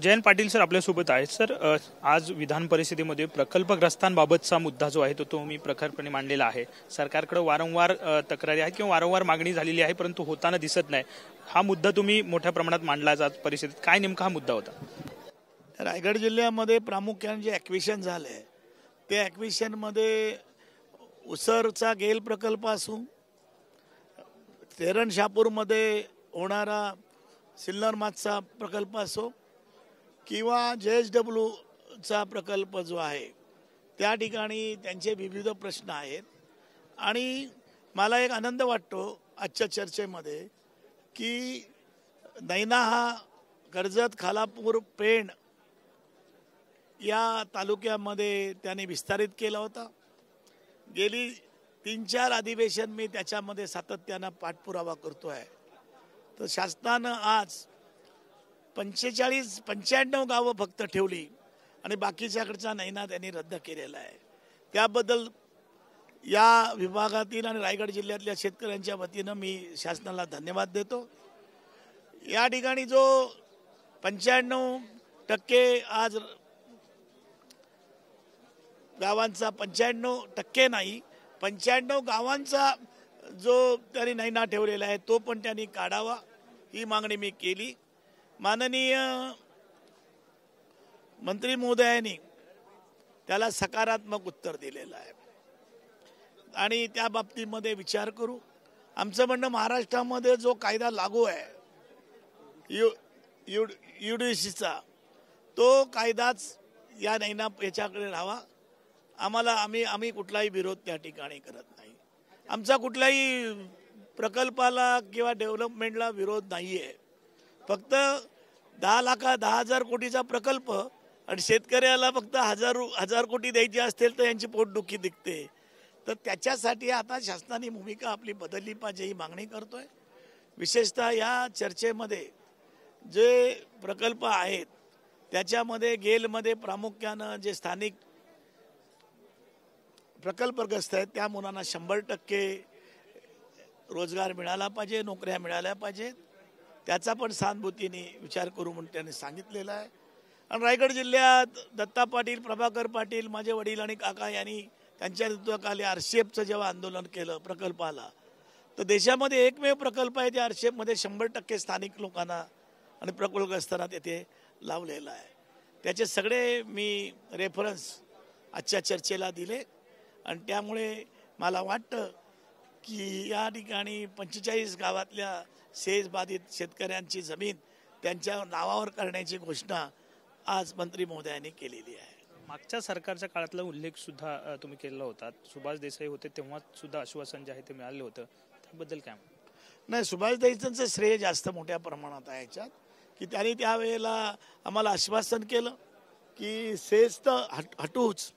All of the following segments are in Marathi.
जयंत पाटील सर आपल्यासोबत आहेत सर. आज विधान परिषदेमध्ये प्रकल्पग्रस्तांबाबतचा मुद्दा जो आहे तो मी प्रखरपणे मांडलेला आहे. सरकारकडे वारंवार तक्रारी आहेत किंवा वारंवार मागणी झालेली आहे, परंतु होताना दिसत नाही. हा मुद्दा तुम्ही मोठ्या प्रमाणात मांडला आज परिषदेत. काय नेमका हा मुद्दा होता? रायगड जिल्ह्यामध्ये प्रामुख्याने जे ॲक्विशन झाले ते ॲक्विशनमध्ये उसरचा गेल प्रकल्प असू, तेरण शापूरमध्ये होणारा सिल्लर मातचा प्रकल्प असो किंवा JSWचा प्रकल्प जो आहे त्या ठिकाणी त्यांचे विविध प्रश्न आहेत. आणि मला एक आनंद वाटतो आजच्या चर्चेमध्ये की नैना हा कर्जत, खालापूर, पेण या तालुक्यामध्ये त्याने विस्तारित केला होता. गेली 3-4 अधिवेशन मी त्याच्यामध्ये सातत्यानं पाठपुरावा करतो आहे. तर शासनानं आज 95 गावं फक्त ठेवली आणि बाकीच्याकडचा नैना त्यांनी रद्द केलेला आहे. त्याबद्दल या विभागातील आणि रायगड जिल्ह्यातल्या शेतकऱ्यांच्या वतीनं मी शासनाला धन्यवाद देतो. या ठिकाणी जो 95% आज गावांचा 95% नाही 95 गावांचा जो त्यांनी नैना ठेवलेला आहे तो पण त्यांनी काढावा ही मागणी मी केली. माननीय मंत्री महोदयांनी त्याला सकारात्मक उत्तर दिलेलं आहे आणि त्या बाबतीमध्ये विचार करू. आमचं म्हणणं महाराष्ट्रामध्ये जो कायदा लागू आहे UDCचा तो कायदाच या नैना याच्याकडे राहावा. आम्ही कुठलाही विरोध त्या ठिकाणी करत नाही. आमचा कुठल्याही प्रकल्पाला किंवा डेव्हलपमेंटला विरोध नाही आहे. फक्त 10,000 कोटीचा प्रकल्प आणि शेतकऱ्याला फक्त हजार कोटी द्यायचे असतील तर यांची पोटदुखी दिसते. तर त्याच्यासाठी आता शासनाने भूमिका आपली बदलली पाहिजे ही मागणी करतोय. विशेषतः या चर्चेमध्ये जे प्रकल्प आहेत त्याच्यामध्ये गेलमध्ये प्रामुख्यानं जे स्थानिक प्रकल्पग्रस्त आहेत त्या मुलांना 100% रोजगार मिळाला पाहिजे, नोकऱ्या मिळाल्या पाहिजेत. त्याचा पण सहानुभूतीने विचार करू म्हणून त्यांनी सांगितलेलं आहे. आणि रायगड जिल्ह्यात दत्ता पाटील, प्रभाकर पाटील, माझे वडील आणि काका यांनी त्यांच्या नेतृत्वाखाली RCFचं जेव्हा आंदोलन केलं प्रकल्पाला, तर देशामध्ये एकमेव प्रकल्प आहे त्या RCFमध्ये 100% स्थानिक लोकांना आणि प्रकल्पग्रस्तांना तेथे लावलेला आहे. त्याचे सगळे मी रेफरन्स आजच्या चर्चेला दिले आणि त्यामुळे मला वाटतं की या ठिकाणी 45 गावातल्या सेज बाधित शेतकऱ्यांची जमीन त्यांच्या नावावर करण्याची घोषणा आज मंत्री महोदयांनी केलेली आहे. मागच्या सरकारच्या काळातला उल्लेख सुद्धा तुम्ही केलेला होता. सुभाष देसाई होते तेव्हा सुद्धा आश्वासन जे आहे ते मिळाले होतं, त्याबद्दल काय? नाही, सुभाष देसाईंचं श्रेय जास्त मोठ्या प्रमाणात आहे याच्यात की त्यांनी त्यावेळेला आम्हाला आश्वासन केलं की सेज तर हटूच,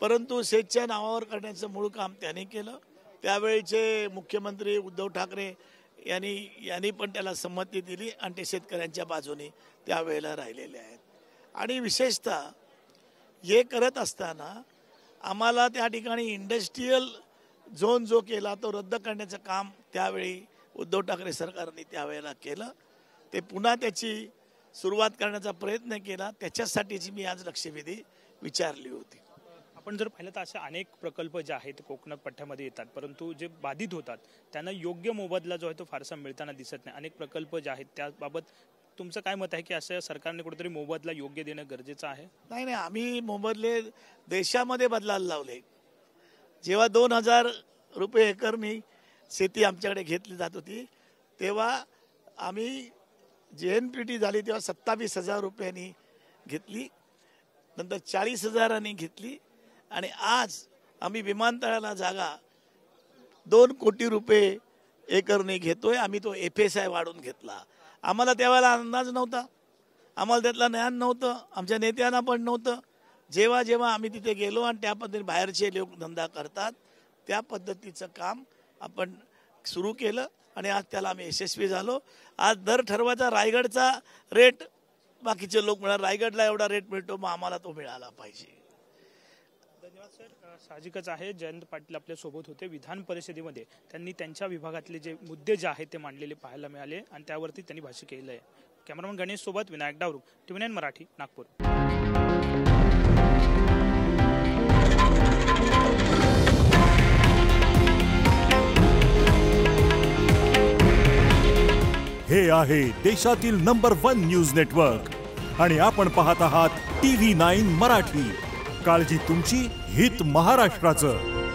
परंतु सेजच्या नावावर करण्याचं मूळ काम त्यांनी केलं. त्यावेळेचे मुख्यमंत्री उद्धव ठाकरे यांनी पण त्याला संमती दिली आणि ते शेतकऱ्यांच्या बाजूने त्यावेळेला राहिलेले आहेत. आणि विशेषतः हे करत असताना आम्हाला त्या ठिकाणी इंडस्ट्रीयल झोन जो केला तो रद्द करण्याचं काम त्यावेळी उद्धव ठाकरे सरकारने त्यावेळेला केलं. ते पुन्हा त्याची सुरुवात करण्याचा प्रयत्न केला. त्याच्यासाठीची मी आज लक्षवेधी विचारली होती. आपण जर पाहिलं तर असे अनेक प्रकल्प जे आहेत कोकणात पट्ट्यामध्ये येतात, परंतु जे बाधित होतात त्यांना योग्य मोबदला जो आहे तो फारसा मिळताना दिसत नाही. अनेक प्रकल्प जे आहेत त्याबाबत तुमचं काय मत आहे की असं सरकारने कुठेतरी मोबदला योग्य देणं गरजेचं आहे? नाही, आम्ही मोबदले देशामध्ये बदलायला लावले. जेव्हा 2,000 रुपये एकरनी शेती आमच्याकडे घेतली जात होती तेव्हा आम्ही JNPT झाली तेव्हा 27,000 रुपयांनी घेतली, नंतर 40,000 घेतली आणि आज आम्ही विमानतळाला जागा 2 कोटी रुपये एकरने घेतोय. आम्ही तो FSI वाढून घेतला. आम्हाला त्यावेळेला अंदाज नव्हता, आम्हाला त्यातलं ज्ञान नव्हतं, आमच्या नेत्यांना पण नव्हतं. जेव्हा आम्ही तिथे गेलो आणि त्या पद्धतीने बाहेरचे लोक धंदा करतात त्या पद्धतीचं काम आपण सुरू केलं आणि आज त्याला आम्ही यशस्वी झालो. आज दर ठरवायचा रायगडचा रेट बाकीचे लोक म्हणतात रायगडला एवढा रेट मिळतो मग आम्हाला तो मिळाला पाहिजे. धन्यवाद सर. साहजिकच आहे जयंत पाटील आपल्या सोबत होते. विधान परिषदेमध्ये त्यांनी त्यांच्या विभागातले जे मुद्दे जे आहेत ते मांडलेले पाहायला मिळाले आणि त्यावरती त्यांनी भाष्य केलं आहे. कॅमेरामन गणेश सोबत विनायक डावरू, TV9 मराठी, नागपूर. हे आहे देशातील नंबर 1 न्यूज नेटवर्क आणि आपण पाहत आहात TV9 मराठी. काळजी तुमची, हित महाराष्ट्राचं.